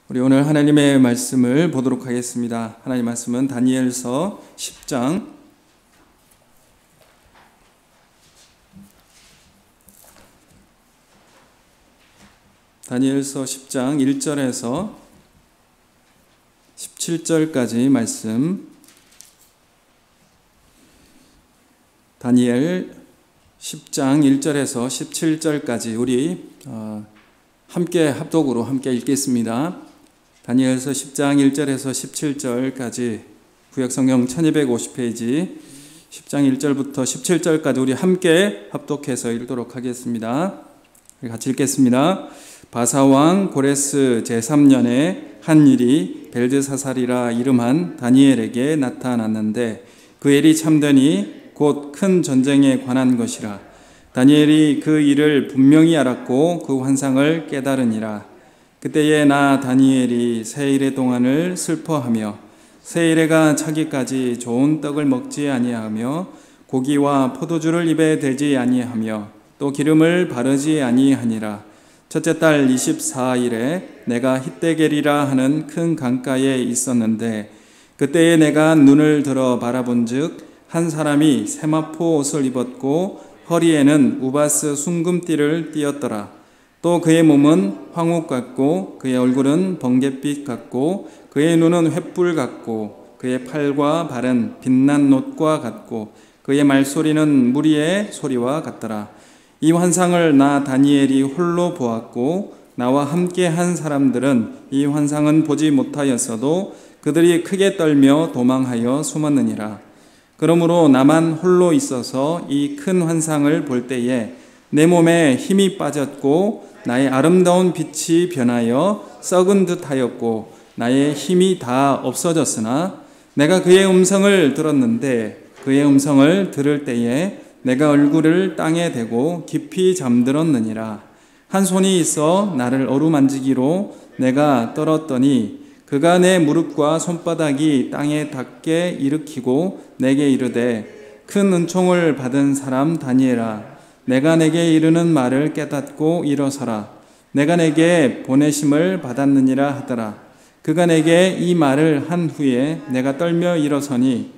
우리 오늘 하나님의 말씀을 보도록 하겠습니다. 하나님 말씀은 다니엘서 10장 1절에서 17절까지 말씀. 다니엘 10장 1절에서 17절까지 우리 함께 합독으로 함께 읽겠습니다. 다니엘서 10장 1절에서 17절까지 구약성경 1250페이지 10장 1절부터 17절까지 우리 함께 합독해서 읽도록 하겠습니다. 같이 읽겠습니다. 바사왕 고레스 제3년에 한 일이 벨드사살이라 이름한 다니엘에게 나타났는데 그 일이 참되니 곧 큰 전쟁에 관한 것이라. 다니엘이 그 일을 분명히 알았고 그 환상을 깨달으니라. 그때에 나 다니엘이 세일의 동안을 슬퍼하며 세일에가 차기까지 좋은 떡을 먹지 아니하며 고기와 포도주를 입에 대지 아니하며 또 기름을 바르지 아니하니라. 첫째 달 24일에 내가 hitdegel이라 하는 큰 강가에 있었는데 그때에 내가 눈을 들어 바라본즉 한 사람이 세마포 옷을 입었고 허리에는 우바스 순금띠를 띠었더라. 또 그의 몸은 황옥 같고 그의 얼굴은 번갯빛 같고 그의 눈은 횃불 같고 그의 팔과 발은 빛난 놋과 같고 그의 말소리는 무리의 소리와 같더라. 이 환상을 나 다니엘이 홀로 보았고 나와 함께 한 사람들은 이 환상은 보지 못하였어도 그들이 크게 떨며 도망하여 숨었느니라. 그러므로 나만 홀로 있어서 이 큰 환상을 볼 때에 내 몸에 힘이 빠졌고 나의 아름다운 빛이 변하여 썩은 듯 하였고 나의 힘이 다 없어졌으나 내가 그의 음성을 들었는데 그의 음성을 들을 때에 내가 얼굴을 땅에 대고 깊이 잠들었느니라. 한 손이 있어 나를 어루만지기로 내가 떨었더니 그가 내 무릎과 손바닥이 땅에 닿게 일으키고 내게 이르되 큰 은총을 받은 사람 다니엘아, 내가 내게 이르는 말을 깨닫고 일어서라. 내가 내게 보내심을 받았느니라 하더라. 그가 내게 이 말을 한 후에 내가 떨며 일어서니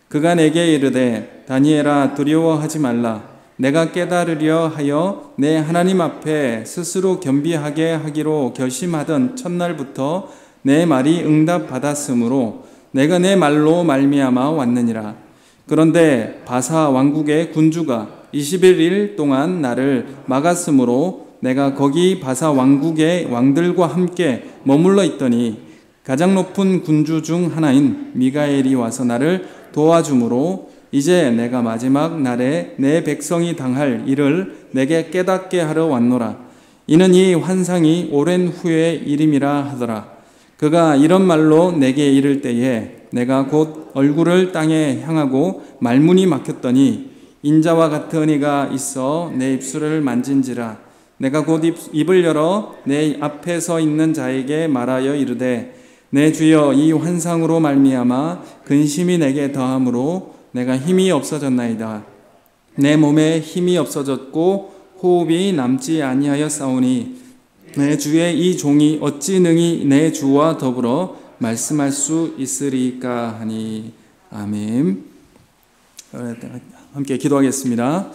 그가 내게 이르되 다니엘아 두려워하지 말라. 내가 깨달으려 하여 내 하나님 앞에 스스로 겸비하게 하기로 결심하던 첫날부터 내 말이 응답받았으므로 내가 내 말로 말미암아 왔느니라. 그런데 바사 왕국의 군주가 21일 동안 나를 막았으므로 내가 거기 바사 왕국의 왕들과 함께 머물러 있더니 가장 높은 군주 중 하나인 미가엘이 와서 나를 도와주므로 이제 내가 마지막 날에 내 백성이 당할 일을 내게 깨닫게 하러 왔노라. 이는 이 환상이 오랜 후의 일임이라 하더라. 그가 이런 말로 내게 이를 때에 내가 곧 얼굴을 땅에 향하고 말문이 막혔더니 인자와 같은 이가 있어 내 입술을 만진지라. 내가 곧 입을 열어 내 앞에 서 있는 자에게 말하여 이르되 내 주여 이 환상으로 말미암아 근심이 내게 더함으로 내가 힘이 없어졌나이다. 내 몸에 힘이 없어졌고 호흡이 남지 아니하였사오니 내 주의 이 종이 어찌 능히 내 주와 더불어 말씀할 수 있으리까 하니. 아멘. 함께 기도하겠습니다.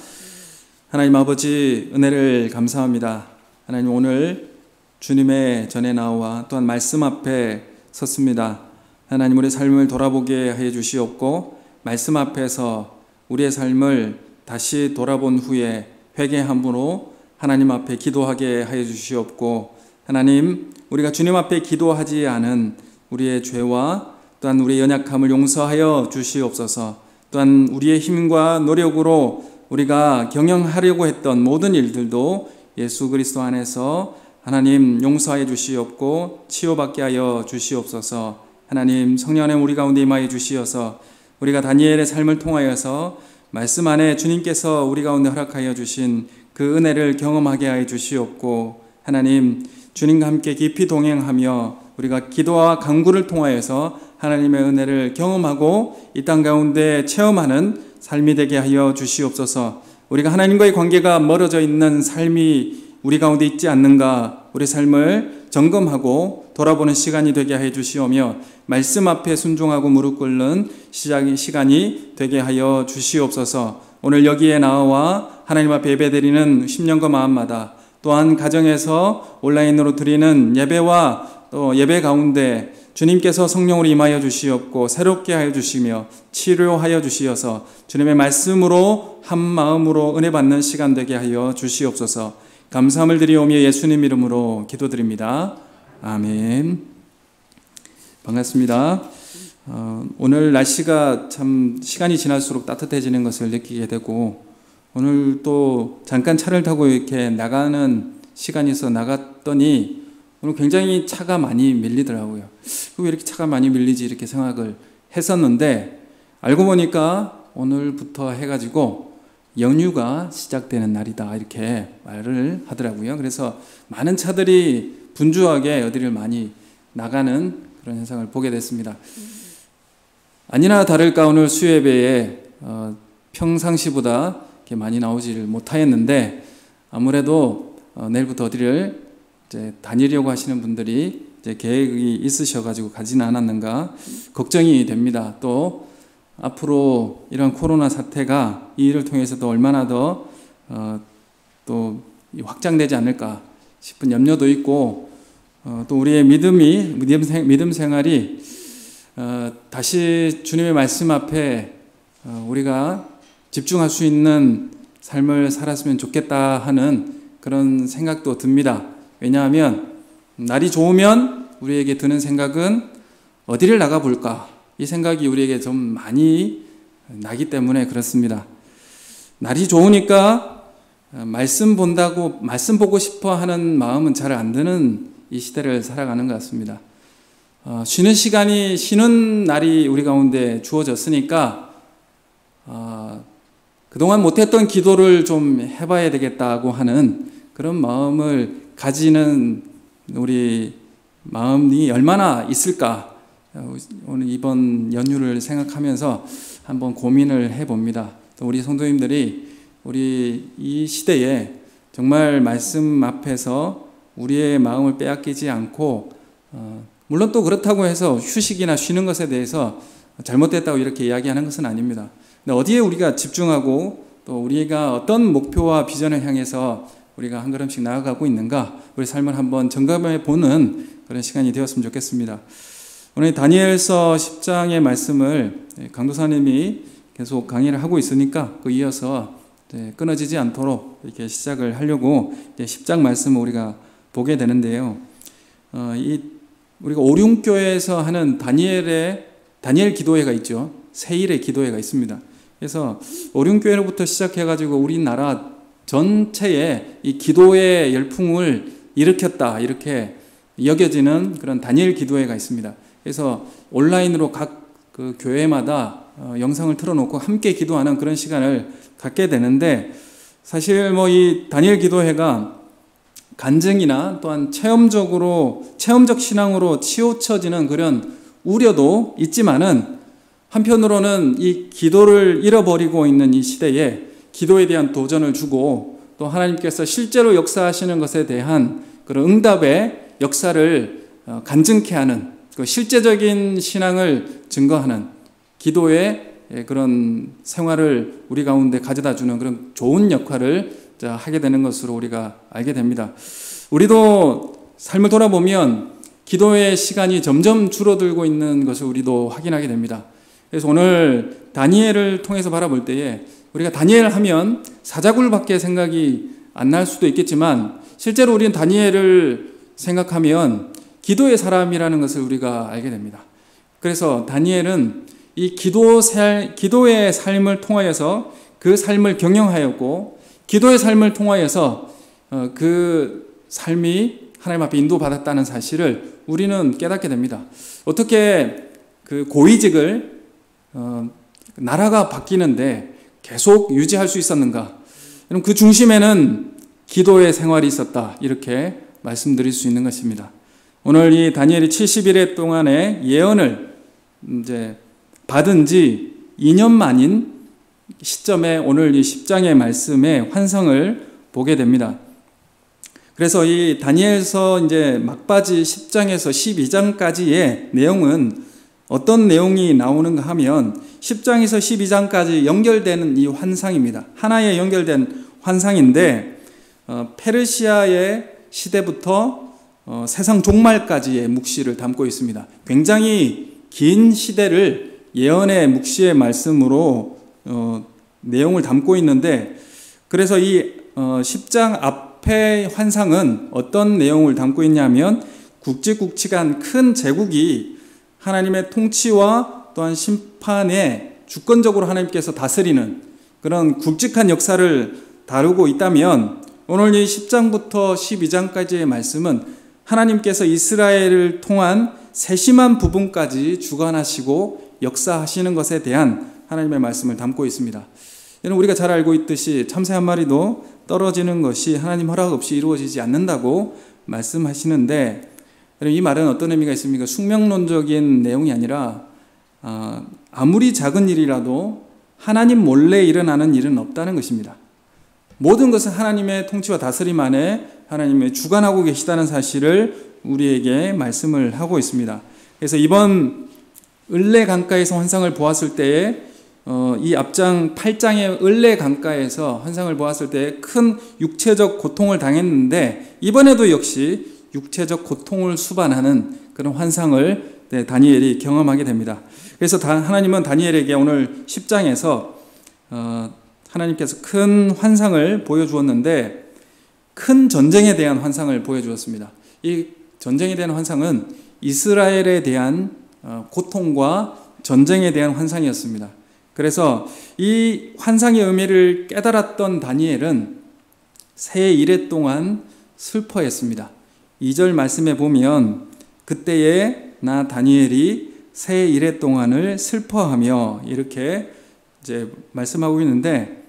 하나님 아버지 은혜를 감사합니다. 하나님 오늘 주님의 전에 나와 또한 말씀 앞에 섰습니다. 하나님 우리의 삶을 돌아보게 하여 주시옵고 말씀 앞에서 우리의 삶을 다시 돌아본 후에 회개함으로 하나님 앞에 기도하게 하여 주시옵고 하나님 우리가 주님 앞에 기도하지 않은 우리의 죄와 또한 우리의 연약함을 용서하여 주시옵소서. 또한 우리의 힘과 노력으로 우리가 경영하려고 했던 모든 일들도 예수 그리스도 안에서 하나님 용서하여 주시옵고 치유받게 하여 주시옵소서. 하나님 성령의 우리 가운데 임하여 주시어서 우리가 다니엘의 삶을 통하여서 말씀 안에 주님께서 우리 가운데 허락하여 주신 그 은혜를 경험하게 하여 주시옵고 하나님 주님과 함께 깊이 동행하며 우리가 기도와 간구를 통하여서 하나님의 은혜를 경험하고 이 땅 가운데 체험하는 삶이 되게 하여 주시옵소서. 우리가 하나님과의 관계가 멀어져 있는 삶이 우리 가운데 있지 않는가 우리 삶을 점검하고 돌아보는 시간이 되게 해 주시오며 말씀 앞에 순종하고 무릎 꿇는 시간이 되게 하여 주시옵소서. 오늘 여기에 나와 하나님 앞에 예배드리는 심령과 마음마다, 또한 가정에서 온라인으로 드리는 예배와 또 예배 가운데 주님께서 성령으로 임하여 주시옵고 새롭게 하여 주시며 치료하여 주시어서 주님의 말씀으로 한 마음으로 은혜 받는 시간 되게 하여 주시옵소서. 감사함을 드리오며 예수님 이름으로 기도드립니다. 아멘. 반갑습니다. 오늘 날씨가 참 시간이 지날수록 따뜻해지는 것을 느끼게 되고, 오늘 또 잠깐 차를 타고 이렇게 나가는 시간이 있어 나갔더니 오늘 굉장히 차가 많이 밀리더라고요. 왜 이렇게 차가 많이 밀리지 이렇게 생각을 했었는데, 알고 보니까 오늘부터 해가지고 연휴가 시작되는 날이다 이렇게 말을 하더라고요. 그래서 많은 차들이 분주하게 어디를 많이 나가는 그런 현상을 보게 됐습니다. 아니나 다를까 오늘 수요예배에 평상시보다 이렇게 많이 나오지를 못하였는데, 아무래도 내일부터 어디를 이제 다니려고 하시는 분들이 이제 계획이 있으셔가지고 가지는 않았는가 걱정이 됩니다. 또 앞으로 이런 코로나 사태가 이 일을 통해서도 얼마나 더 또 확장되지 않을까 싶은 염려도 있고, 또 우리의 믿음 생활이 다시 주님의 말씀 앞에 우리가 집중할 수 있는 삶을 살았으면 좋겠다 하는 그런 생각도 듭니다. 왜냐하면 날이 좋으면 우리에게 드는 생각은 어디를 나가볼까, 이 생각이 우리에게 좀 많이 나기 때문에 그렇습니다. 날이 좋으니까 말씀 본다고 말씀 보고 싶어 하는 마음은 잘 안 드는 이 시대를 살아가는 것 같습니다. 쉬는 시간이, 쉬는 날이 우리 가운데 주어졌으니까 그동안 못했던 기도를 좀 해봐야 되겠다고 하는 그런 마음을 가지는 우리 마음이 얼마나 있을까, 오늘 이번 연휴를 생각하면서 한번 고민을 해봅니다. 또 우리 성도님들이 우리 이 시대에 정말 말씀 앞에서 우리의 마음을 빼앗기지 않고, 물론 또 그렇다고 해서 휴식이나 쉬는 것에 대해서 잘못됐다고 이렇게 이야기하는 것은 아닙니다. 근데 어디에 우리가 집중하고 또 우리가 어떤 목표와 비전을 향해서 우리가 한 걸음씩 나아가고 있는가, 우리 삶을 한번 점검해 보는 그런 시간이 되었으면 좋겠습니다. 오늘 다니엘서 10장의 말씀을 강도사님이 계속 강의를 하고 있으니까 그 이어서 끊어지지 않도록 이렇게 시작을 하려고 10장 말씀을 우리가 보게 되는데요. 우리가 오륜교회에서 하는 다니엘 기도회가 있죠. 세일의 기도회가 있습니다. 그래서 오륜교회로부터 시작해가지고 우리나라 전체에 이 기도의 열풍을 일으켰다 이렇게 여겨지는 그런 다니엘 기도회가 있습니다. 그래서 온라인으로 각 그 교회마다 영상을 틀어놓고 함께 기도하는 그런 시간을 갖게 되는데, 사실 이 다니엘 기도회가 간증이나 또한 체험적 신앙으로 치우쳐지는 그런 우려도 있지만은, 한편으로는 이 기도를 잃어버리고 있는 이 시대에 기도에 대한 도전을 주고, 또 하나님께서 실제로 역사하시는 것에 대한 그런 응답의 역사를 간증케 하는, 그 실제적인 신앙을 증거하는 기도의 그런 생활을 우리 가운데 가져다 주는 그런 좋은 역할을 하게 되는 것으로 우리가 알게 됩니다. 우리도 삶을 돌아보면 기도의 시간이 점점 줄어들고 있는 것을 우리도 확인하게 됩니다. 그래서 오늘 다니엘을 통해서 바라볼 때에 우리가 다니엘 하면 사자굴밖에 생각이 안 날 수도 있겠지만, 실제로 우리는 다니엘을 생각하면 기도의 사람이라는 것을 우리가 알게 됩니다. 그래서 다니엘은 이 기도의 삶을 통하여서 그 삶을 경영하였고, 기도의 삶을 통하여서 그 삶이 하나님 앞에 인도받았다는 사실을 우리는 깨닫게 됩니다. 어떻게 그 고위직을 나라가 바뀌는데 계속 유지할 수 있었는가? 그 중심에는 기도의 생활이 있었다, 이렇게 말씀드릴 수 있는 것입니다. 오늘 이 다니엘이 70일 동안의 예언을 이제 받은 지 2년 만인 시점에 오늘 이 10장의 말씀의 환상을 보게 됩니다. 그래서 이 다니엘서 이제 막바지 10장에서 12장까지의 내용은 어떤 내용이 나오는가 하면 10장에서 12장까지 연결되는 이 환상입니다. 하나의 연결된 환상인데 페르시아의 시대부터 세상 종말까지의 묵시를 담고 있습니다. 굉장히 긴 시대를 예언의 묵시의 말씀으로 내용을 담고 있는데, 그래서 이 10장 앞의 환상은 어떤 내용을 담고 있냐면 굵직굵직한 큰 제국이 하나님의 통치와 또한 심판에 주권적으로 하나님께서 다스리는 그런 굵직한 역사를 다루고 있다면, 오늘 이 10장부터 12장까지의 말씀은 하나님께서 이스라엘을 통한 세심한 부분까지 주관하시고 역사하시는 것에 대한 하나님의 말씀을 담고 있습니다. 여러분, 우리가 잘 알고 있듯이 참새 한 마리도 떨어지는 것이 하나님 허락 없이 이루어지지 않는다고 말씀하시는데, 이 말은 어떤 의미가 있습니까? 숙명론적인 내용이 아니라 아무리 작은 일이라도 하나님 몰래 일어나는 일은 없다는 것입니다. 모든 것은 하나님의 통치와 다스림 안에 하나님의 주관하고 계시다는 사실을 우리에게 말씀을 하고 있습니다. 그래서 이번 을레 강가에서 환상을 보았을 때에 이 앞장 8장의 을레 강가에서 환상을 보았을 때 큰 육체적 고통을 당했는데, 이번에도 역시 육체적 고통을 수반하는 그런 환상을 다니엘이 경험하게 됩니다. 그래서 하나님은 다니엘에게 오늘 10장에서 하나님께서 큰 환상을 보여주었는데, 큰 전쟁에 대한 환상을 보여주었습니다. 이 전쟁에 대한 환상은 이스라엘에 대한 고통과 전쟁에 대한 환상이었습니다. 그래서 이 환상의 의미를 깨달았던 다니엘은 새 이래 동안 슬퍼했습니다. 2절 말씀에 보면 그때에 나 다니엘이 새 이래 동안을 슬퍼하며 이렇게 이제 말씀하고 있는데,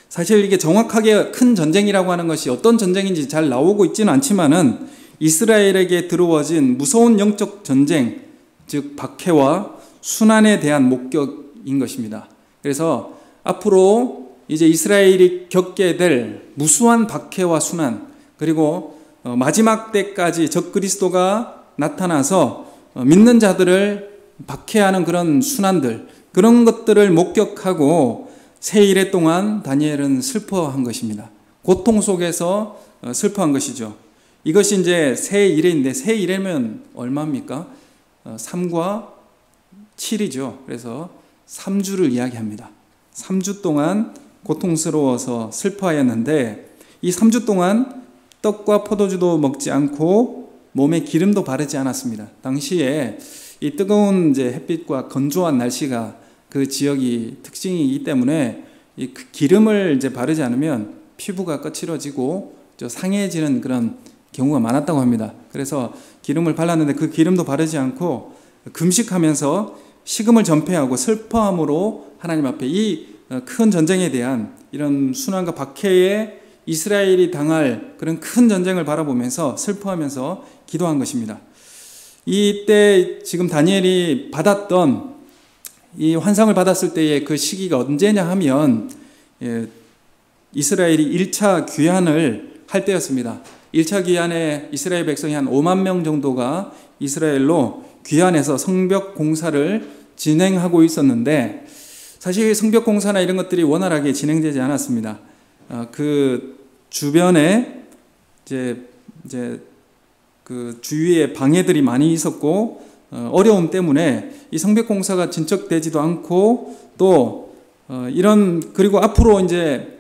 사실 이게 정확하게 큰 전쟁이라고 하는 것이 어떤 전쟁인지 잘 나오고 있지는 않지만은 이스라엘에게 들어워진 무서운 영적 전쟁, 즉 박해와 순환에 대한 목격인 것입니다. 그래서 앞으로 이제 이스라엘이 겪게 될 무수한 박해와 순환, 그리고 마지막 때까지 적그리스도가 나타나서 믿는 자들을 박해하는 그런 순환들, 그런 것들을 목격하고 새 이래 동안 다니엘은 슬퍼한 것입니다. 고통 속에서 슬퍼한 것이죠. 이것이 이제 새 이래인데, 새 이래면 얼마입니까? 3과 7이죠. 그래서 3주를 이야기합니다. 3주 동안 고통스러워서 슬퍼하였는데, 이 3주 동안 떡과 포도주도 먹지 않고 몸에 기름도 바르지 않았습니다. 당시에 이 뜨거운 이제 햇빛과 건조한 날씨가 그 지역이 특징이기 때문에 이 기름을 이제 바르지 않으면 피부가 거칠어지고 상해지는 그런 경우가 많았다고 합니다. 그래서 기름을 발랐는데 그 기름도 바르지 않고 금식하면서 식음을 전폐하고 슬퍼함으로 하나님 앞에 이 큰 전쟁에 대한 이런 순환과 박해에 이스라엘이 당할 그런 큰 전쟁을 바라보면서 슬퍼하면서 기도한 것입니다. 이때 지금 다니엘이 받았던 이 환상을 받았을 때의 그 시기가 언제냐 하면 이스라엘이 1차 귀환을 할 때였습니다. 1차 귀환에 이스라엘 백성이 한 5만 명 정도가 이스라엘로 귀환해서 성벽 공사를 진행하고 있었는데, 사실 성벽 공사나 이런 것들이 원활하게 진행되지 않았습니다. 그 주변에 이제 그 주위에 방해들이 많이 있었고 어려움 때문에 이 성벽 공사가 진척되지도 않고, 또 그리고 앞으로 이제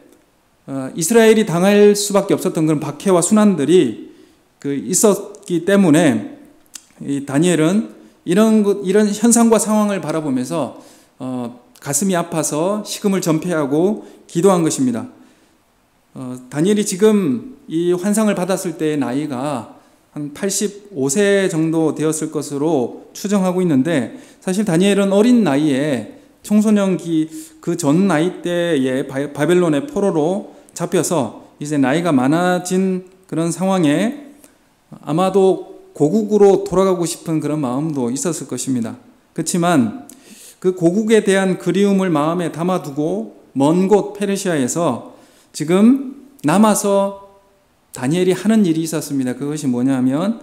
이스라엘이 당할 수밖에 없었던 그런 박해와 순환들이 있었기 때문에 이 다니엘은 이런 현상과 상황을 바라보면서 가슴이 아파서 식음을 전폐하고 기도한 것입니다. 다니엘이 지금 이 환상을 받았을 때의 나이가 한 85세 정도 되었을 것으로 추정하고 있는데, 사실 다니엘은 어린 나이에 청소년기 그 전 나이 때에 바벨론의 포로로 잡혀서 이제 나이가 많아진 그런 상황에 아마도 고국으로 돌아가고 싶은 그런 마음도 있었을 것입니다. 그렇지만 그 고국에 대한 그리움을 마음에 담아두고 먼 곳 페르시아에서 지금 남아서 다니엘이 하는 일이 있었습니다. 그것이 뭐냐면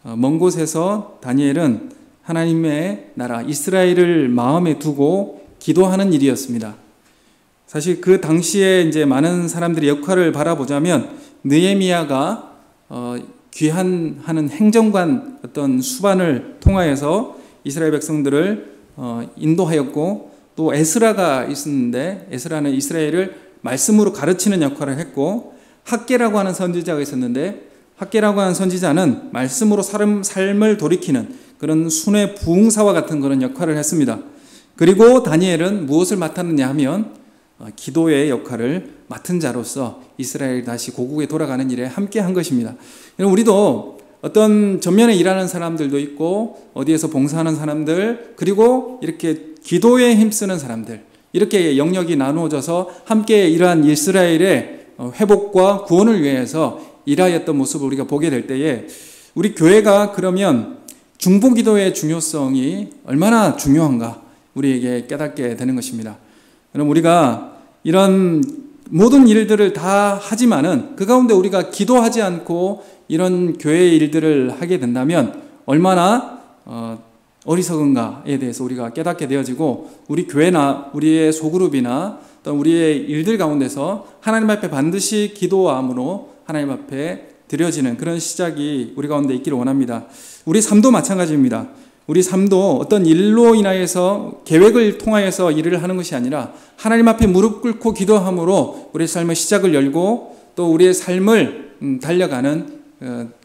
먼 곳에서 다니엘은 하나님의 나라 이스라엘을 마음에 두고 기도하는 일이었습니다. 사실 그 당시에 이제 많은 사람들의 역할을 바라보자면 느헤미야가 귀환하는 행정관 어떤 수반을 통하여서 이스라엘 백성들을 인도하였고, 또 에스라가 있었는데 에스라는 이스라엘을 말씀으로 가르치는 역할을 했고, 학개라고 하는 선지자가 있었는데 학개라고 하는 선지자는 말씀으로 삶을 돌이키는 그런 순회 부흥사와 같은 그런 역할을 했습니다. 그리고 다니엘은 무엇을 맡았느냐 하면 기도의 역할을 맡은 자로서 이스라엘이 다시 고국에 돌아가는 일에 함께 한 것입니다. 우리도 어떤 전면에 일하는 사람들도 있고 어디에서 봉사하는 사람들, 그리고 이렇게 기도에 힘쓰는 사람들, 이렇게 영역이 나누어져서 함께 이러한 이스라엘의 회복과 구원을 위해서 일하였던 모습을 우리가 보게 될 때에 우리 교회가 그러면 중보기도의 중요성이 얼마나 중요한가 우리에게 깨닫게 되는 것입니다. 그럼 우리가 이런 모든 일들을 다 하지만은 그 가운데 우리가 기도하지 않고 이런 교회의 일들을 하게 된다면 얼마나 어리석은가에 대해서 우리가 깨닫게 되어지고, 우리 교회나 우리의 소그룹이나 또 우리의 일들 가운데서 하나님 앞에 반드시 기도함으로 하나님 앞에 드려지는 그런 시작이 우리 가운데 있기를 원합니다. 우리 삶도 마찬가지입니다. 우리 삶도 어떤 일로 인하여서 계획을 통하여서 일을 하는 것이 아니라 하나님 앞에 무릎 꿇고 기도함으로 우리의 삶의 시작을 열고 또 우리의 삶을 달려가는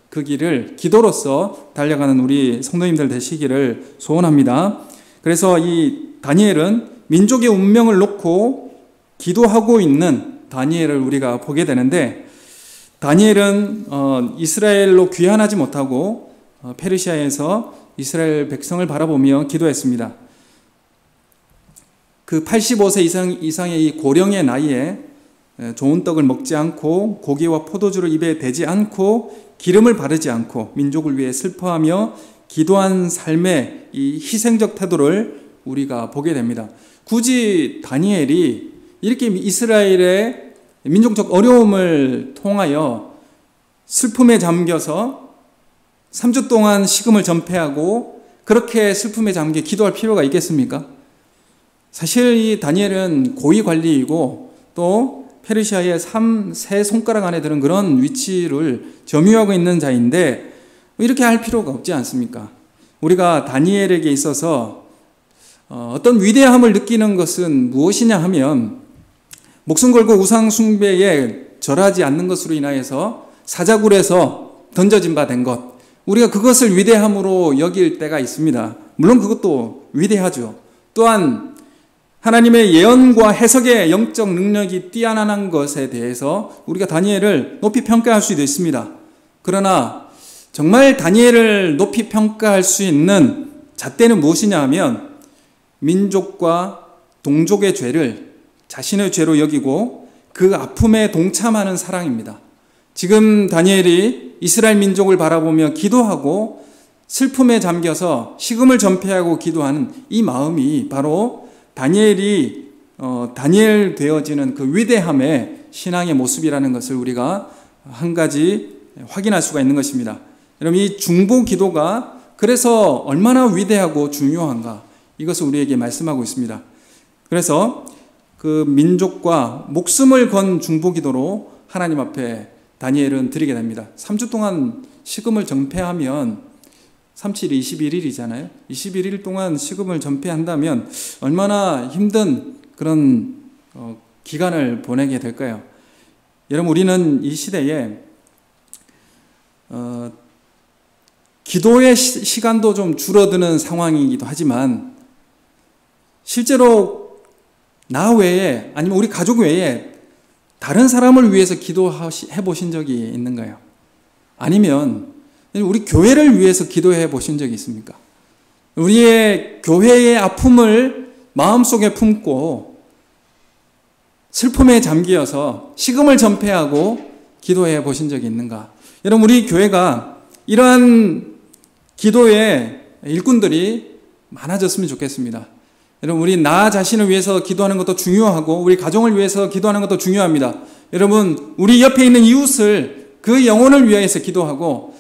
그 길을 기도로서 달려가는 우리 성도님들 되시기를 소원합니다. 그래서 이 다니엘은 민족의 운명을 놓고 기도하고 있는 다니엘을 우리가 보게 되는데, 다니엘은 이스라엘로 귀환하지 못하고 페르시아에서 이스라엘 백성을 바라보며 기도했습니다. 그 85세 이상의 이 고령의 나이에 좋은 떡을 먹지 않고 고기와 포도주를 입에 대지 않고 기름을 바르지 않고 민족을 위해 슬퍼하며 기도한 삶의 이 희생적 태도를 우리가 보게 됩니다. 굳이 다니엘이 이렇게 이스라엘의 민족적 어려움을 통하여 슬픔에 잠겨서 3주 동안 식음을 전폐하고 그렇게 슬픔에 잠겨 기도할 필요가 있겠습니까? 사실 이 다니엘은 고위 관리이고 또 페르시아의 세 손가락 안에 드는 그런 위치를 점유하고 있는 자인데 이렇게 할 필요가 없지 않습니까? 우리가 다니엘에게 있어서 어떤 위대함을 느끼는 것은 무엇이냐 하면 목숨 걸고 우상 숭배에 절하지 않는 것으로 인하여서 사자굴에서 던져진 바 된 것, 우리가 그것을 위대함으로 여길 때가 있습니다. 물론 그것도 위대하죠. 또한 하나님의 예언과 해석의 영적 능력이 뛰어난 것에 대해서 우리가 다니엘을 높이 평가할 수도 있습니다. 그러나 정말 다니엘을 높이 평가할 수 있는 잣대는 무엇이냐 하면 민족과 동족의 죄를 자신의 죄로 여기고 그 아픔에 동참하는 사랑입니다. 지금 다니엘이 이스라엘 민족을 바라보며 기도하고 슬픔에 잠겨서 식음을 전폐하고 기도하는 이 마음이 바로 다니엘이 다니엘 되어지는 그 위대함의 신앙의 모습이라는 것을 우리가 한 가지 확인할 수가 있는 것입니다. 여러분, 이 중보 기도가 그래서 얼마나 위대하고 중요한가, 이것을 우리에게 말씀하고 있습니다. 그래서 그 민족과 목숨을 건 중보 기도로 하나님 앞에 다니엘은 드리게 됩니다. 3주 동안 식음을 전폐하면 37이 21일이잖아요. 21일 동안 식음을 전폐한다면 얼마나 힘든 그런 기간을 보내게 될까요? 여러분, 우리는 이 시대에 기도의 시간도 좀 줄어드는 상황이기도 하지만 실제로 나 외에 아니면 우리 가족 외에 다른 사람을 위해서 기도해 보신 적이 있는가요? 아니면 우리 교회를 위해서 기도해 보신 적이 있습니까? 우리의 교회의 아픔을 마음속에 품고 슬픔에 잠기어서 식음을 전폐하고 기도해 보신 적이 있는가? 여러분, 우리 교회가 이러한 기도의 일꾼들이 많아졌으면 좋겠습니다. 여러분, 우리 나 자신을 위해서 기도하는 것도 중요하고 우리 가정을 위해서 기도하는 것도 중요합니다. 여러분, 우리 옆에 있는 이웃을 그 영혼을 위하여서 기도하고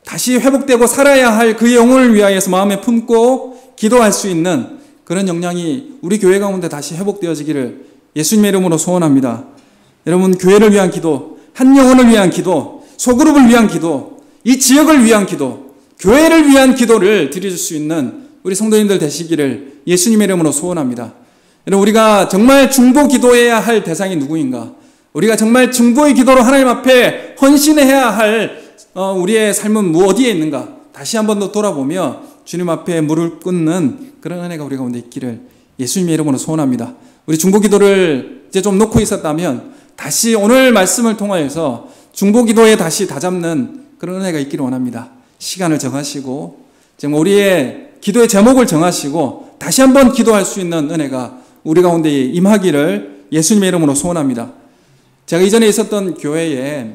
다시 회복되고 살아야 할 그 영혼을 위하여서 마음에 품고 기도할 수 있는 그런 역량이 우리 교회 가운데 다시 회복되어지기를 예수님의 이름으로 소원합니다. 여러분, 교회를 위한 기도, 한 영혼을 위한 기도, 소그룹을 위한 기도, 이 지역을 위한 기도, 교회를 위한 기도를 드릴 수 있는 우리 성도님들 되시기를 예수님의 이름으로 소원합니다. 여러분, 우리가 정말 중보 기도해야 할 대상이 누구인가? 우리가 정말 중보의 기도로 하나님 앞에 헌신해야 할 우리의 삶은 어디에 있는가? 다시 한번 더 돌아보며 주님 앞에 무릎 꿇는 그런 은혜가 우리 가운데 있기를 예수님의 이름으로 소원합니다. 우리 중보 기도를 이제 좀 놓고 있었다면 다시 오늘 말씀을 통하여서 중보 기도에 다시 다잡는 그런 은혜가 있기를 원합니다. 시간을 정하시고 지금 우리의 기도의 제목을 정하시고 다시 한번 기도할 수 있는 은혜가 우리 가운데 임하기를 예수님의 이름으로 소원합니다. 제가 이전에 있었던 교회에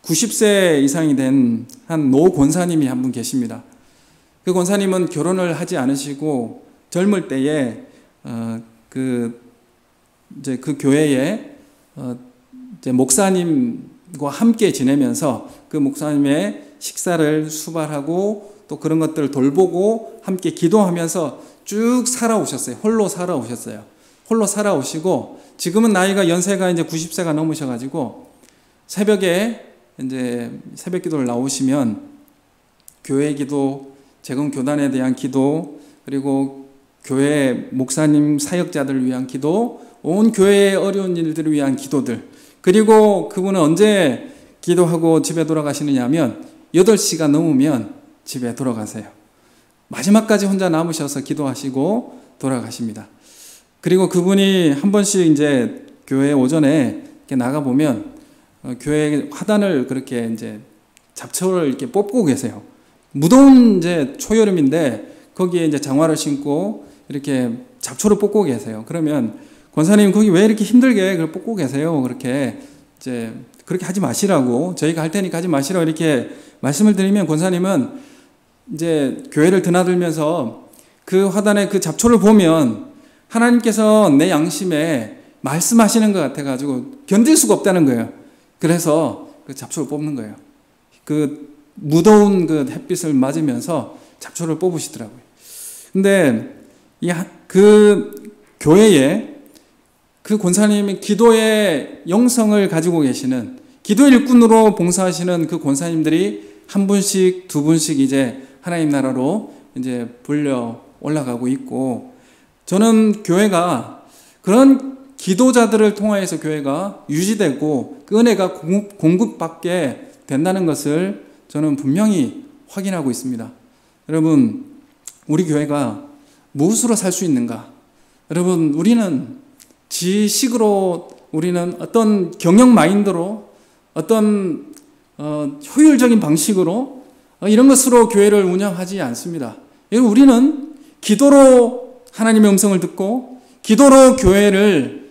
90세 이상이 된 한 노 권사님이 한 분 계십니다. 그 권사님은 결혼을 하지 않으시고 젊을 때에 그 교회에 이제 목사님과 함께 지내면서 그 목사님의 식사를 수발하고 또 그런 것들을 돌보고 함께 기도하면서 쭉 살아오셨어요. 홀로 살아오셨어요. 홀로 살아오시고 지금은 나이가 연세가 이제 90세가 넘으셔가지고 새벽에 이제 새벽 기도를 나오시면 교회 기도, 재건 교단에 대한 기도, 그리고 교회 목사님 사역자들을 위한 기도, 온 교회의 어려운 일들을 위한 기도들, 그리고 그분은 언제 기도하고 집에 돌아가시느냐 하면 8시가 넘으면 집에 돌아가세요. 마지막까지 혼자 남으셔서 기도하시고 돌아가십니다. 그리고 그분이 한 번씩 이제 교회 오전에 이렇게 나가보면 교회 화단을 그렇게 이제 잡초를 이렇게 뽑고 계세요. 무더운 이제 초여름인데 거기에 이제 장화를 신고 이렇게 잡초를 뽑고 계세요. 그러면 권사님 거기 왜 이렇게 힘들게 그걸 뽑고 계세요? 그렇게 이제 그렇게 하지 마시라고, 저희가 할 테니까 하지 마시라고 이렇게 말씀을 드리면 권사님은 이제 교회를 드나들면서 그 화단에 그 잡초를 보면 하나님께서 내 양심에 말씀하시는 것 같아가지고 견딜 수가 없다는 거예요. 그래서 그 잡초를 뽑는 거예요. 그 무더운 그 햇빛을 맞으면서 잡초를 뽑으시더라고요. 근데 그 교회에 그 권사님이 기도의 영성을 가지고 계시는, 기도의 일꾼으로 봉사하시는 그 권사님들이 한 분씩 두 분씩 이제 하나님 나라로 이제 불려 올라가고 있고, 저는 교회가 그런 기도자들을 통하여서 교회가 유지되고 그 은혜가 공급받게 된다는 것을 저는 분명히 확인하고 있습니다. 여러분, 우리 교회가 무엇으로 살 수 있는가? 여러분, 우리는 지식으로, 우리는 어떤 경영 마인드로, 어떤 효율적인 방식으로 이런 것으로 교회를 운영하지 않습니다. 우리는 기도로 하나님의 음성을 듣고 기도로 교회를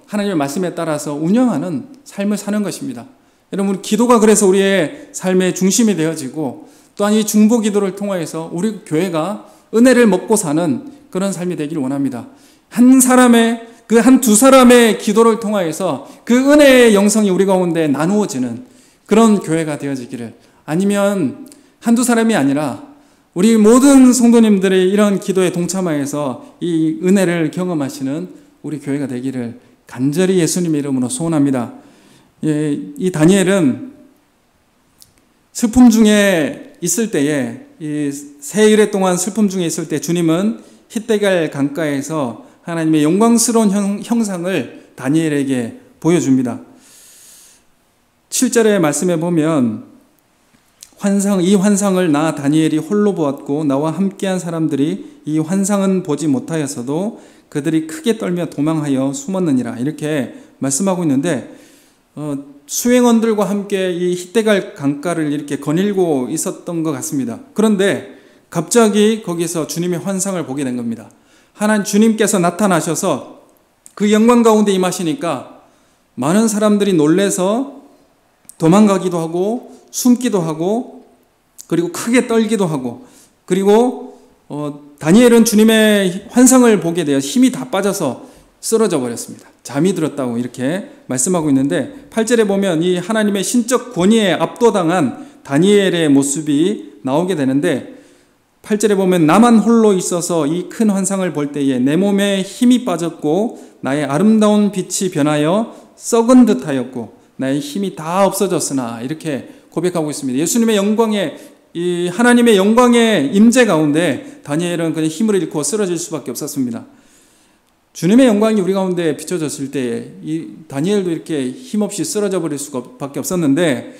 하나님의 말씀에 따라서 운영하는 삶을 사는 것입니다. 여러분, 기도가 그래서 우리의 삶의 중심이 되어지고 또한 이 중보 기도를 통해서 우리 교회가 은혜를 먹고 사는 그런 삶이 되기를 원합니다. 한 사람의, 그 한두 사람의 기도를 통하여서 그 은혜의 영성이 우리 가운데 나누어지는 그런 교회가 되어지기를, 아니면 한두 사람이 아니라 우리 모든 성도님들이 이런 기도에 동참하여서 이 은혜를 경험하시는 우리 교회가 되기를 간절히 예수님의 이름으로 소원합니다. 이 다니엘은 슬픔 중에 있을 때에, 이 세일의 동안 슬픔 중에 있을 때 주님은 hitdekel 강가에서 하나님의 영광스러운 형상을 다니엘에게 보여줍니다. 7절의 말씀에 보면 이 환상을 나 다니엘이 홀로 보았고 나와 함께한 사람들이 이 환상은 보지 못하였어도 그들이 크게 떨며 도망하여 숨었느니라, 이렇게 말씀하고 있는데 수행원들과 함께 이 hitdekel 강가를 이렇게 거닐고 있었던 것 같습니다. 그런데 갑자기 거기서 주님의 환상을 보게 된 겁니다. 하나님 주님께서 나타나셔서 그 영광 가운데 임하시니까 많은 사람들이 놀래서 도망가기도 하고 숨기도 하고 그리고 크게 떨기도 하고, 그리고 다니엘은 주님의 환상을 보게 되어 힘이 다 빠져서 쓰러져 버렸습니다. 잠이 들었다고 이렇게 말씀하고 있는데 8절에 보면 이 하나님의 신적 권위에 압도당한 다니엘의 모습이 나오게 되는데 8절에 보면 나만 홀로 있어서 이 큰 환상을 볼 때에 내 몸에 힘이 빠졌고 나의 아름다운 빛이 변하여 썩은 듯하였고 나의 힘이 다 없어졌으나 이렇게 고백하고 있습니다. 예수님의 영광에 이 하나님의 영광의 임재 가운데 다니엘은 그냥 힘을 잃고 쓰러질 수밖에 없었습니다. 주님의 영광이 우리 가운데 비춰졌을 때 이 다니엘도 이렇게 힘없이 쓰러져 버릴 수밖에 없었는데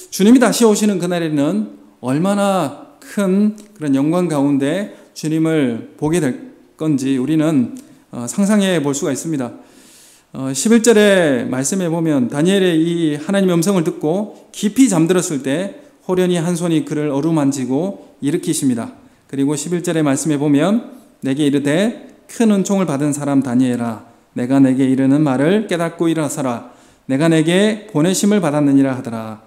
주님이 다시 오시는 그날에는 얼마나 큰 그런 영광 가운데 주님을 보게 될 건지 우리는 상상해 볼 수가 있습니다. 11절의 말씀에 보면 다니엘의 이 하나님의 음성을 듣고 깊이 잠들었을 때 호련히 한 손이 그를 어루만지고 일으키십니다. 그리고 11절의 말씀에 보면 내게 이르되 큰 은총을 받은 사람 다니엘아 내가 내게 이르는 말을 깨닫고 일어서라 내가 내게 보내심을 받았느니라 하더라.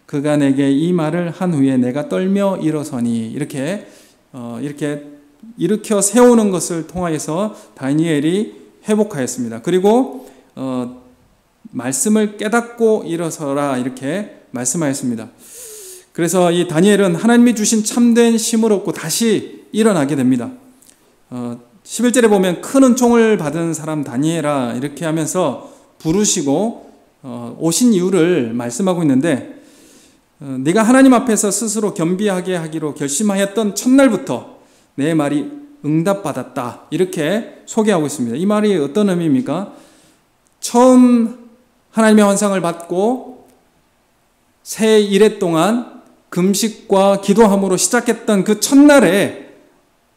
그가 내게 이 말을 한 후에 내가 떨며 일어서니 이렇게 일으켜 세우는 것을 통하여서 다니엘이 회복하였습니다. 그리고 말씀을 깨닫고 일어서라 이렇게 말씀하였습니다. 그래서 이 다니엘은 하나님이 주신 참된 힘을 얻고 다시 일어나게 됩니다. 11절에 보면 큰 은총을 받은 사람 다니엘아 이렇게 하면서 부르시고 오신 이유를 말씀하고 있는데 네가 하나님 앞에서 스스로 겸비하게 하기로 결심하였던 첫날부터 내 말이 응답받았다 이렇게 소개하고 있습니다. 이 말이 어떤 의미입니까? 처음 하나님의 환상을 받고 새 일해 동안 금식과 기도함으로 시작했던 그 첫날에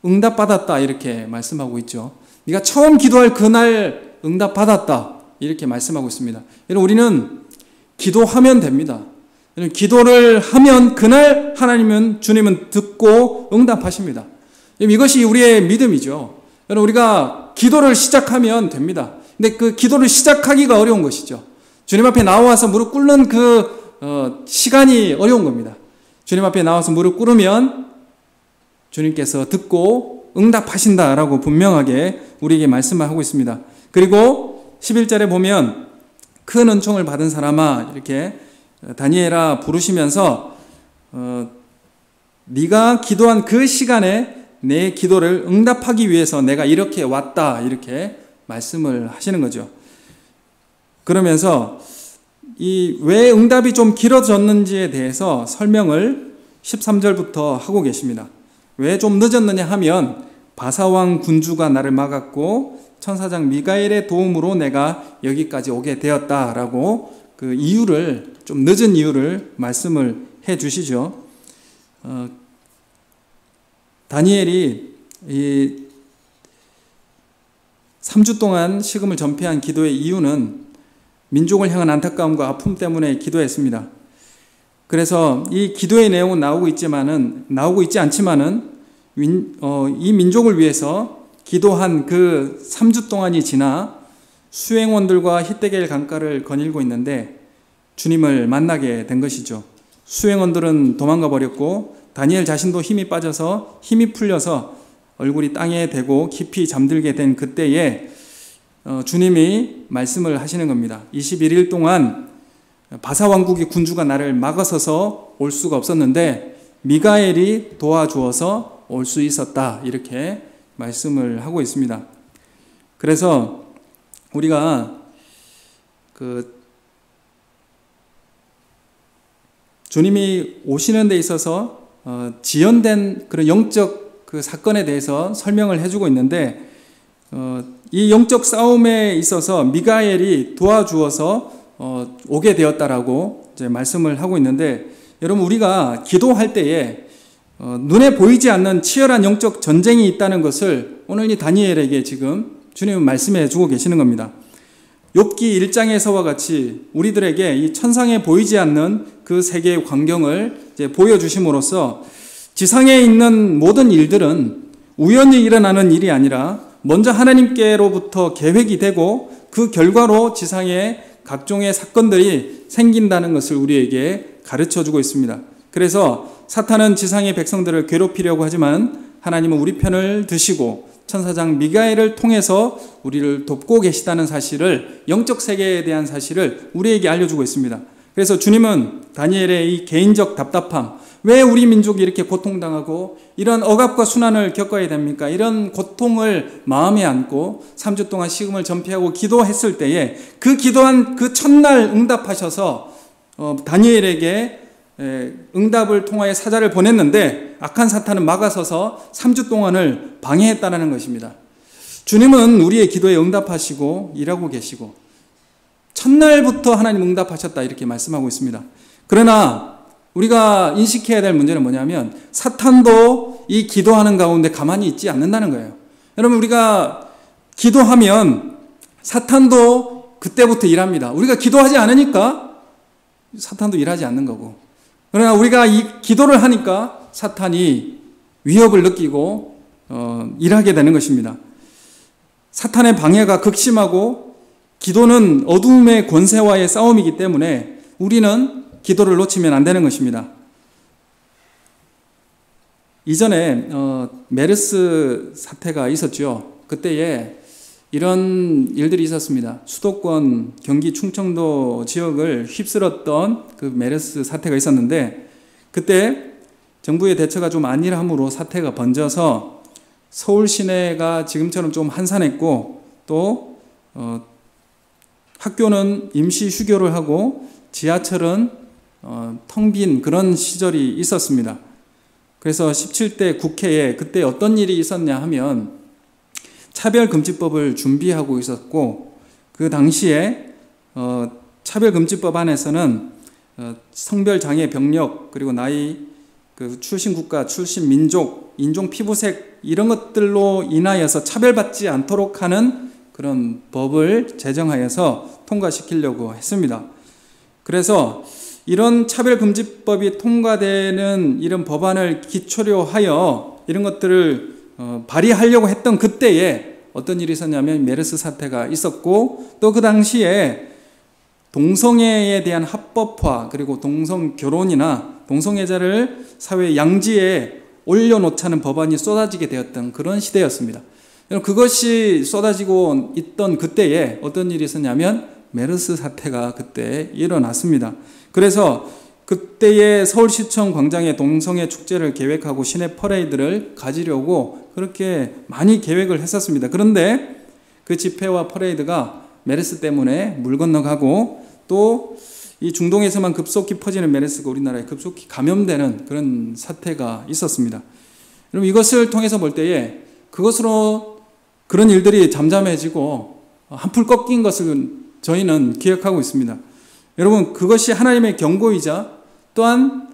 응답받았다 이렇게 말씀하고 있죠. 네가 처음 기도할 그날 응답받았다 이렇게 말씀하고 있습니다. 여러분 우리는 기도하면 됩니다. 기도를 하면 그날 주님은 듣고 응답하십니다. 이것이 우리의 믿음이죠. 여러분 우리가 기도를 시작하면 됩니다. 근데 그 기도를 시작하기가 어려운 것이죠. 주님 앞에 나와서 무릎 꿇는 그 시간이 어려운 겁니다. 주님 앞에 나와서 무릎 꿇으면 주님께서 듣고 응답하신다라고 분명하게 우리에게 말씀을 하고 있습니다. 그리고 11절에 보면 큰 은총을 받은 사람아 이렇게 다니엘아 부르시면서 네가 기도한 그 시간에 내 기도를 응답하기 위해서 내가 이렇게 왔다 이렇게 말씀을 하시는 거죠. 그러면서 왜 응답이 좀 길어졌는지에 대해서 설명을 13절부터 하고 계십니다. 왜 좀 늦었느냐 하면 바사왕 군주가 나를 막았고 천사장 미가엘의 도움으로 내가 여기까지 오게 되었다라고 그 이유를 좀 늦은 이유를 말씀을 해 주시죠. 다니엘이 이 3주 동안 식음을 전폐한 기도의 이유는 민족을 향한 안타까움과 아픔 때문에 기도했습니다. 그래서 이 기도의 내용은 나오고 있지 않지만은 이 민족을 위해서 기도한 그 3주 동안이 지나 수행원들과 히데겔 강가를 거닐고 있는데 주님을 만나게 된 것이죠. 수행원들은 도망가 버렸고 다니엘 자신도 힘이 빠져서 힘이 풀려서 얼굴이 땅에 대고 깊이 잠들게 된 그때에 주님이 말씀을 하시는 겁니다. 21일 동안 바사왕국의 군주가 나를 막아서서 올 수가 없었는데 미가엘이 도와주어서 올 수 있었다 이렇게 말씀을 하고 있습니다. 그래서 우리가 주님이 오시는 데 있어서 지연된 그런 영적 그 사건에 대해서 설명을 해주고 있는데 이 영적 싸움에 있어서 미가엘이 도와주어서 오게 되었다라고 이제 말씀을 하고 있는데 여러분 우리가 기도할 때에 눈에 보이지 않는 치열한 영적 전쟁이 있다는 것을 오늘 이 다니엘에게 지금 주님은 말씀해 주고 계시는 겁니다. 욥기 1장에서와 같이 우리들에게 이 천상에 보이지 않는 그 세계의 광경을 이제 보여주심으로써 지상에 있는 모든 일들은 우연히 일어나는 일이 아니라 먼저 하나님께로부터 계획이 되고 그 결과로 지상에 각종의 사건들이 생긴다는 것을 우리에게 가르쳐주고 있습니다. 그래서 사탄은 지상의 백성들을 괴롭히려고 하지만 하나님은 우리 편을 드시고 천사장 미가엘을 통해서 우리를 돕고 계시다는 사실을, 영적 세계에 대한 사실을 우리에게 알려주고 있습니다. 그래서 주님은 다니엘의 이 개인적 답답함, 왜 우리 민족이 이렇게 고통당하고 이런 억압과 순환을 겪어야 됩니까? 이런 고통을 마음에 안고 3주 동안 식음을 전폐하고 기도했을 때에 그 기도한 그 첫날 응답하셔서 다니엘에게 응답을 통하여 사자를 보냈는데 악한 사탄은 막아서서 3주 동안을 방해했다는 것입니다. 주님은 우리의 기도에 응답하시고 일하고 계시고 첫날부터 하나님 응답하셨다 이렇게 말씀하고 있습니다. 그러나 우리가 인식해야 될 문제는 뭐냐면 사탄도 이 기도하는 가운데 가만히 있지 않는다는 거예요. 여러분, 우리가 기도하면 사탄도 그때부터 일합니다. 우리가 기도하지 않으니까 사탄도 일하지 않는 거고, 그러나 우리가 이 기도를 하니까 사탄이 위협을 느끼고 일하게 되는 것입니다. 사탄의 방해가 극심하고 기도는 어둠의 권세와의 싸움이기 때문에 우리는 기도를 놓치면 안 되는 것입니다. 이전에 메르스 사태가 있었죠. 그때에 이런 일들이 있었습니다. 수도권 경기 충청도 지역을 휩쓸었던 그 메르스 사태가 있었는데, 그때 정부의 대처가 좀 안일함으로 사태가 번져서 서울 시내가 지금처럼 좀 한산했고, 또 학교는 임시 휴교를 하고 지하철은 텅 빈 그런 시절이 있었습니다. 그래서 17대 국회에 그때 어떤 일이 있었냐 하면 차별금지법을 준비하고 있었고, 그 당시에 차별금지법 안에서는 성별장애 병력, 그리고 나이, 그 출신 국가, 출신 민족, 인종, 피부색 이런 것들로 인하여서 차별받지 않도록 하는 그런 법을 제정하여서 통과시키려고 했습니다. 그래서 이런 차별금지법이 통과되는 이런 법안을 기초로 하여 이런 것들을 발의하려고 했던 그때에 어떤 일이 있었냐면 메르스 사태가 있었고, 또 그 당시에 동성애에 대한 합법화, 그리고 동성 결혼이나 동성애자를 사회 양지에 올려놓자는 법안이 쏟아지게 되었던 그런 시대였습니다. 그것이 쏟아지고 있던 그때에 어떤 일이 있었냐면 메르스 사태가 그때 일어났습니다. 그래서 그때의 서울시청 광장에 동성애 축제를 계획하고 시내 퍼레이드를 가지려고 그렇게 많이 계획을 했었습니다. 그런데 그 집회와 퍼레이드가 메르스 때문에 물 건너가고, 또 이 중동에서만 급속히 퍼지는 메르스가 우리나라에 급속히 감염되는 그런 사태가 있었습니다. 여러분, 이것을 통해서 볼 때에 그것으로 그런 일들이 잠잠해지고 한풀 꺾인 것을 저희는 기억하고 있습니다. 여러분, 그것이 하나님의 경고이자 또한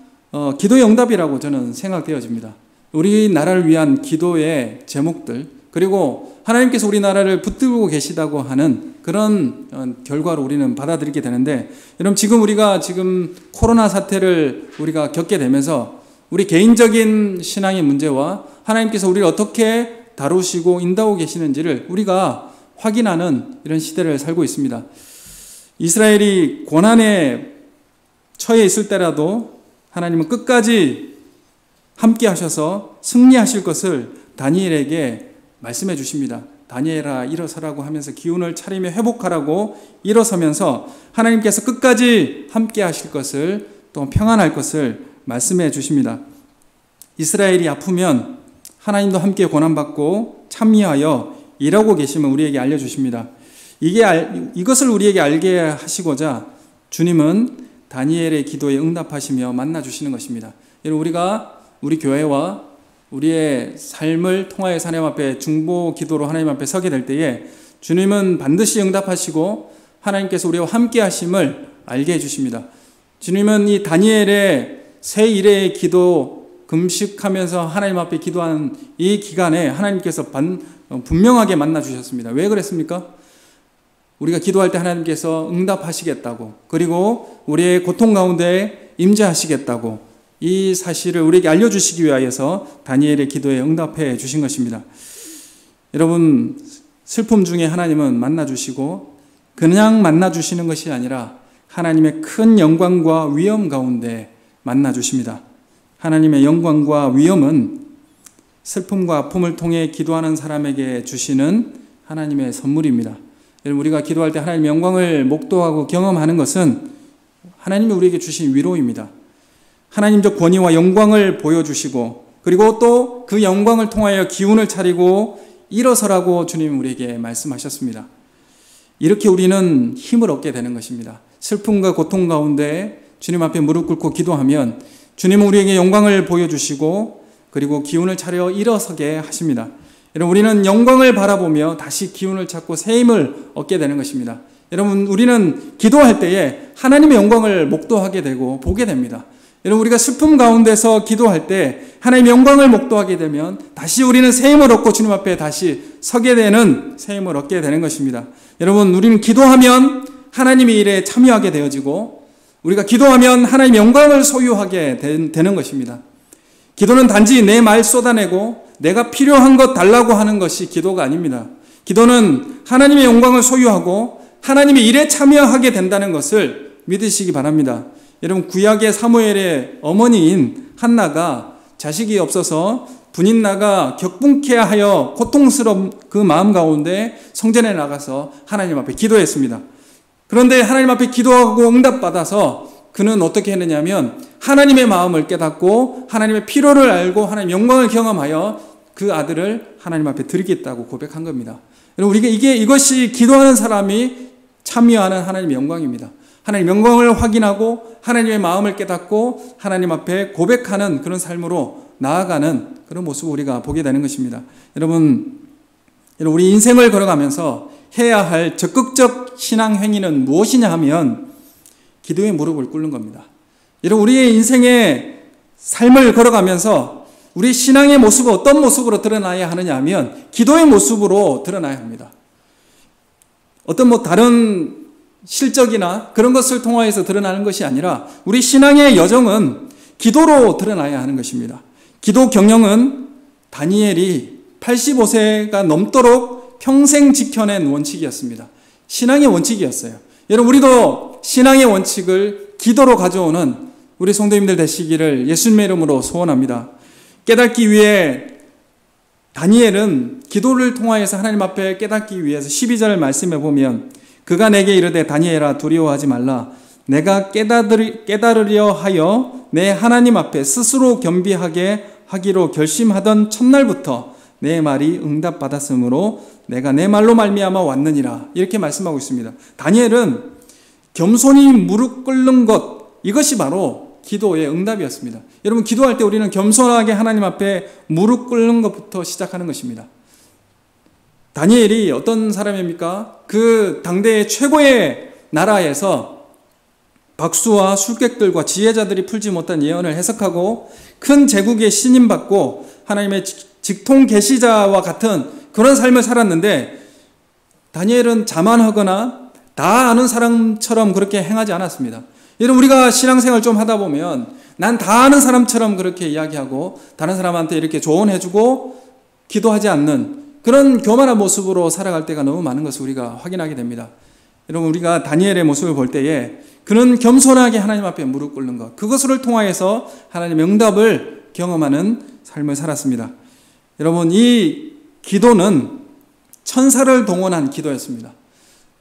기도의 응답이라고 저는 생각되어집니다. 우리나라를 위한 기도의 제목들, 그리고 하나님께서 우리나라를 붙들고 계시다고 하는 그런 결과로 우리는 받아들이게 되는데, 여러분, 우리가 지금 코로나 사태를 우리가 겪게 되면서 우리 개인적인 신앙의 문제와 하나님께서 우리를 어떻게 다루시고 인도하고 계시는지를 우리가 확인하는 이런 시대를 살고 있습니다. 이스라엘이 고난에 처해 있을 때라도 하나님은 끝까지 함께 하셔서 승리하실 것을 다니엘에게 말씀해 주십니다. 다니엘아, 일어서라고 하면서 기운을 차리며 회복하라고 일어서면서 하나님께서 끝까지 함께 하실 것을, 또 평안할 것을 말씀해 주십니다. 이스라엘이 아프면 하나님도 함께 고난받고 참여하여 일하고 계심을 우리에게 알려주십니다. 이것을 우리에게 알게 하시고자 주님은 다니엘의 기도에 응답하시며 만나주시는 것입니다. 우리가 우리 교회와 우리의 삶을 통하여서 하나님 앞에 중보 기도로 하나님 앞에 서게 될 때에 주님은 반드시 응답하시고 하나님께서 우리와 함께 하심을 알게 해주십니다. 주님은 이 다니엘의 새 일의 기도, 금식하면서 하나님 앞에 기도한 이 기간에 하나님께서 분명하게 만나주셨습니다. 왜 그랬습니까? 우리가 기도할 때 하나님께서 응답하시겠다고, 그리고 우리의 고통 가운데 임재하시겠다고, 이 사실을 우리에게 알려주시기 위하여서 다니엘의 기도에 응답해 주신 것입니다. 여러분, 슬픔 중에 하나님은 만나주시고 그냥 만나주시는 것이 아니라 하나님의 큰 영광과 위엄 가운데 만나주십니다. 하나님의 영광과 위엄은 슬픔과 아픔을 통해 기도하는 사람에게 주시는 하나님의 선물입니다. 여러분, 우리가 기도할 때 하나님의 영광을 목도하고 경험하는 것은 하나님이 우리에게 주신 위로입니다. 하나님적 권위와 영광을 보여주시고, 그리고 또 그 영광을 통하여 기운을 차리고 일어서라고 주님이 우리에게 말씀하셨습니다. 이렇게 우리는 힘을 얻게 되는 것입니다. 슬픔과 고통 가운데 주님 앞에 무릎 꿇고 기도하면 주님은 우리에게 영광을 보여주시고, 그리고 기운을 차려 일어서게 하십니다. 여러분, 우리는 영광을 바라보며 다시 기운을 찾고 새 힘을 얻게 되는 것입니다. 여러분, 우리는 기도할 때에 하나님의 영광을 목도하게 되고 보게 됩니다. 여러분, 우리가 슬픔 가운데서 기도할 때 하나님의 영광을 목도하게 되면 다시 우리는 새 힘을 얻고 주님 앞에 다시 서게 되는 새 힘을 얻게 되는 것입니다. 여러분, 우리는 기도하면 하나님의 일에 참여하게 되어지고, 우리가 기도하면 하나님의 영광을 소유하게 되는 것입니다. 기도는 단지 내 말 쏟아내고 내가 필요한 것 달라고 하는 것이 기도가 아닙니다. 기도는 하나님의 영광을 소유하고 하나님의 일에 참여하게 된다는 것을 믿으시기 바랍니다. 여러분, 구약의 사무엘의 어머니인 한나가 자식이 없어서 분인 나가 격분케 하여 고통스러운 그 마음 가운데 성전에 나가서 하나님 앞에 기도했습니다. 그런데 하나님 앞에 기도하고 응답받아서 그는 어떻게 했느냐면 하나님의 마음을 깨닫고 하나님의 필요를 알고 하나님의 영광을 경험하여 그 아들을 하나님 앞에 드리겠다고 고백한 겁니다. 여러분, 이것이 기도하는 사람이 참여하는 하나님의 영광입니다. 하나님의 영광을 확인하고 하나님의 마음을 깨닫고 하나님 앞에 고백하는 그런 삶으로 나아가는 그런 모습을 우리가 보게 되는 것입니다. 여러분, 우리 인생을 걸어가면서 해야 할 적극적 신앙 행위는 무엇이냐 하면 기도에 무릎을 꿇는 겁니다. 여러분, 우리의 인생의 삶을 걸어가면서 우리 신앙의 모습은 어떤 모습으로 드러나야 하느냐 하면 기도의 모습으로 드러나야 합니다. 어떤 다른 실적이나 그런 것을 통하여서 드러나는 것이 아니라 우리 신앙의 여정은 기도로 드러나야 하는 것입니다. 기도 경영은 다니엘이 85세가 넘도록 평생 지켜낸 원칙이었습니다. 신앙의 원칙이었어요. 여러분, 우리도 신앙의 원칙을 기도로 가져오는 우리 성도님들 되시기를 예수님의 이름으로 소원합니다. 깨닫기 위해 다니엘은 기도를 통하여서 하나님 앞에 깨닫기 위해서 12절 말씀해 보면 그가 내게 이르되 다니엘아 두려워하지 말라. 내가 깨달으려 하여 내 하나님 앞에 스스로 겸비하게 하기로 결심하던 첫날부터 내 말이 응답받았으므로 내가 내 말로 말미암아 왔느니라. 이렇게 말씀하고 있습니다. 다니엘은 겸손히 무릎 꿇는 것, 이것이 바로 기도의 응답이었습니다. 여러분, 기도할 때 우리는 겸손하게 하나님 앞에 무릎 꿇는 것부터 시작하는 것입니다. 다니엘이 어떤 사람입니까? 그 당대의 최고의 나라에서 박수와 술객들과 지혜자들이 풀지 못한 예언을 해석하고 큰 제국의 신임받고 하나님의 직통 계시자와 같은 그런 삶을 살았는데, 다니엘은 자만하거나 다 아는 사람처럼 그렇게 행하지 않았습니다. 여러분, 우리가 신앙생활 좀 하다 보면 난 다 아는 사람처럼 그렇게 이야기하고 다른 사람한테 이렇게 조언해주고 기도하지 않는 그런 교만한 모습으로 살아갈 때가 너무 많은 것을 우리가 확인하게 됩니다. 여러분, 우리가 다니엘의 모습을 볼 때에 그는 겸손하게 하나님 앞에 무릎 꿇는 것, 그것을 통하여서 하나님의 응답을 경험하는 삶을 살았습니다. 여러분, 이 기도는 천사를 동원한 기도였습니다.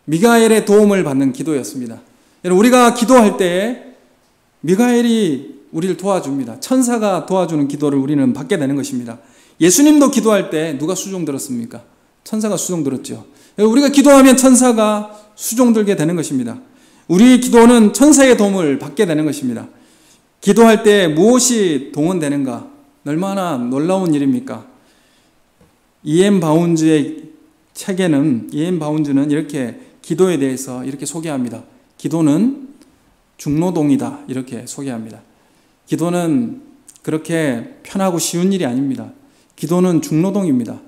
미가엘의 도움을 받는 기도였습니다. 여러분, 우리가 기도할 때에 미가엘이 우리를 도와줍니다. 천사가 도와주는 기도를 우리는 받게 되는 것입니다. 예수님도 기도할 때 누가 수종 들었습니까? 천사가 수종 들었죠. 우리가 기도하면 천사가 수종 들게 되는 것입니다. 우리의 기도는 천사의 도움을 받게 되는 것입니다. 기도할 때 무엇이 동원되는가? 얼마나 놀라운 일입니까? E.M. 바운즈의 책에는 E.M. 바운즈는 이렇게 기도에 대해서 이렇게 소개합니다. 기도는 중노동이다, 이렇게 소개합니다. 기도는 그렇게 편하고 쉬운 일이 아닙니다. 기도는 중노동입니다.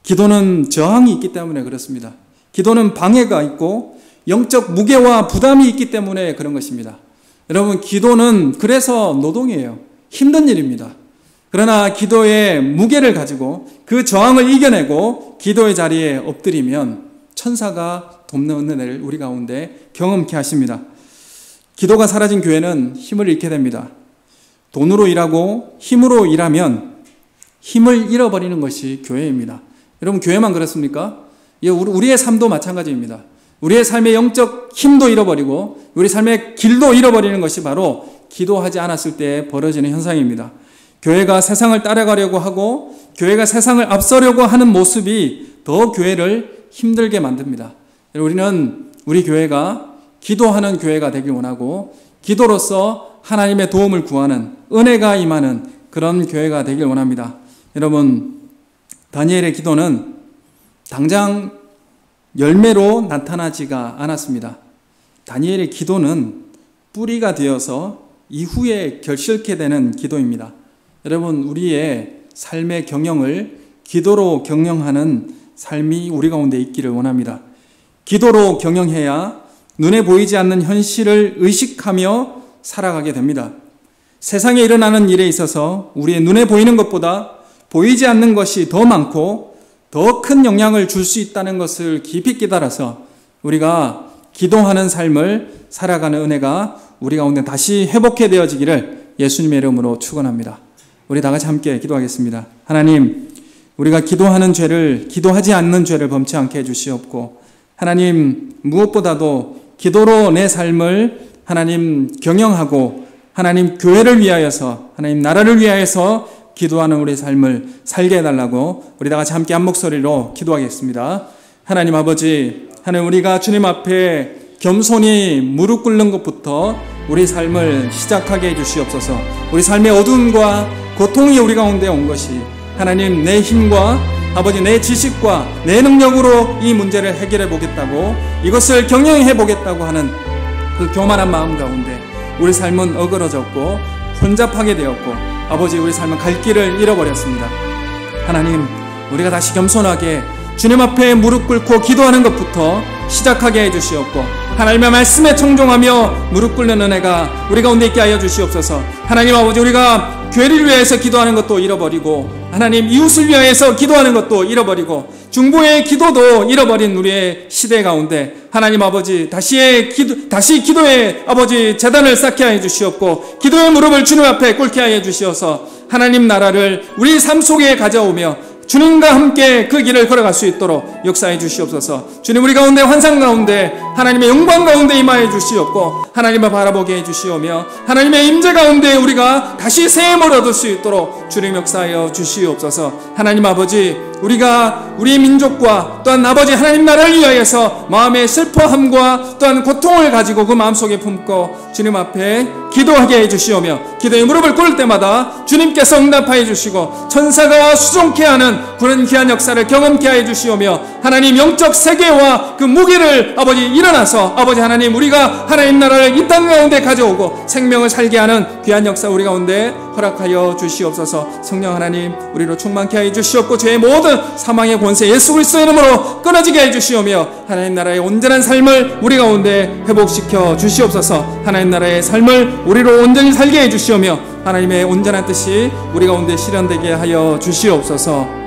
기도는 저항이 있기 때문에 그렇습니다. 기도는 방해가 있고 영적 무게와 부담이 있기 때문에 그런 것입니다. 여러분, 기도는 그래서 노동이에요. 힘든 일입니다. 그러나 기도의 무게를 가지고 그 저항을 이겨내고 기도의 자리에 엎드리면 천사가 돕는 은혜를 우리 가운데 경험케 하십니다. 기도가 사라진 교회는 힘을 잃게 됩니다. 돈으로 일하고 힘으로 일하면 힘을 잃어버리는 것이 교회입니다. 여러분, 교회만 그렇습니까? 우리의 삶도 마찬가지입니다. 우리의 삶의 영적 힘도 잃어버리고 우리 삶의 길도 잃어버리는 것이 바로 기도하지 않았을 때 벌어지는 현상입니다. 교회가 세상을 따라가려고 하고 교회가 세상을 앞서려고 하는 모습이 더 교회를 힘들게 만듭니다. 우리는 우리 교회가 기도하는 교회가 되길 원하고 기도로서 하나님의 도움을 구하는 은혜가 임하는 그런 교회가 되길 원합니다. 여러분, 다니엘의 기도는 당장 열매로 나타나지가 않았습니다. 다니엘의 기도는 뿌리가 되어서 이후에 결실케 되는 기도입니다. 여러분, 우리의 삶의 경영을 기도로 경영하는 삶이 우리 가운데 있기를 원합니다. 기도로 경영해야 눈에 보이지 않는 현실을 의식하며 살아가게 됩니다. 세상에 일어나는 일에 있어서 우리의 눈에 보이는 것보다 보이지 않는 것이 더 많고 더 큰 영향을 줄 수 있다는 것을 깊이 깨달아서 우리가 기도하는 삶을 살아가는 은혜가 우리 가운데 다시 회복해 되어지기를 예수님의 이름으로 축원합니다. 우리 다 같이 함께 기도하겠습니다. 하나님, 우리가 기도하는 죄를, 기도하지 않는 죄를 범치 않게 해주시옵고, 하나님, 무엇보다도 기도로 내 삶을 하나님 경영하고 하나님 교회를 위하여서, 하나님 나라를 위하여서 기도하는 우리 삶을 살게 해달라고 우리 다 같이 함께 한 목소리로 기도하겠습니다. 하나님 아버지, 하나님, 우리가 주님 앞에 겸손히 무릎 꿇는 것부터 우리 삶을 시작하게 해주시옵소서. 우리 삶의 어두움과 고통이 우리 가운데 온 것이 하나님, 내 힘과 아버지 내 지식과 내 능력으로 이 문제를 해결해 보겠다고, 이것을 경영해 보겠다고 하는 그 교만한 마음 가운데 우리 삶은 어그러졌고 혼잡하게 되었고, 아버지, 우리 삶은 갈 길을 잃어버렸습니다. 하나님, 우리가 다시 겸손하게 주님 앞에 무릎 꿇고 기도하는 것부터 시작하게 해주시옵고, 하나님의 말씀에 청종하며 무릎 꿇는 은혜가 우리 가운데 있게 하여 주시옵소서. 하나님 아버지, 우리가 교회를 위해서 기도하는 것도 잃어버리고, 하나님 이웃을 위하여서 기도하는 것도 잃어버리고, 중보의 기도도 잃어버린 우리의 시대 가운데 하나님 아버지, 다시 기도의 아버지 제단을 쌓게 하여 주시옵고, 기도의 무릎을 주님 앞에 꿇게 하여 주시어서 하나님 나라를 우리 삶 속에 가져오며 주님과 함께 그 길을 걸어갈 수 있도록 역사해 주시옵소서. 주님, 우리 가운데 환상 가운데 하나님의 영광 가운데 임하여 주시옵고, 하나님을 바라보게 해 주시오며 하나님의 임재 가운데 우리가 다시 새 힘을 얻을 수 있도록 주님 역사하여 주시옵소서. 하나님 아버지, 우리가 우리 민족과 또한 아버지 하나님 나라를 위하여서 마음의 슬퍼함과 또한 고통을 가지고 그 마음속에 품고 주님 앞에 기도하게 해주시오며, 기도의 무릎을 꿇을 때마다 주님께서 응답하여 주시고 천사가 수종케 하는 그런 귀한 역사를 경험케 하여 주시오며, 하나님 영적 세계와 그 무기를 아버지 일어나서 아버지 하나님, 우리가 하나님 나라를 이 땅 가운데 가져오고 생명을 살게 하는 귀한 역사 우리 가운데 허락하여 주시옵소서. 성령 하나님, 우리로 충만케 하여 주시옵고, 죄의 모든 사망의 권세 예수 그리스도의 이름으로 끊어지게 해 주시오며, 하나님 나라의 온전한 삶을 우리 가운데 회복시켜 주시옵소서. 하나님 나라의 삶을 우리로 온전히 살게 해 주시오며 하나님의 온전한 뜻이 우리 가운데 실현되게 하여 주시옵소서.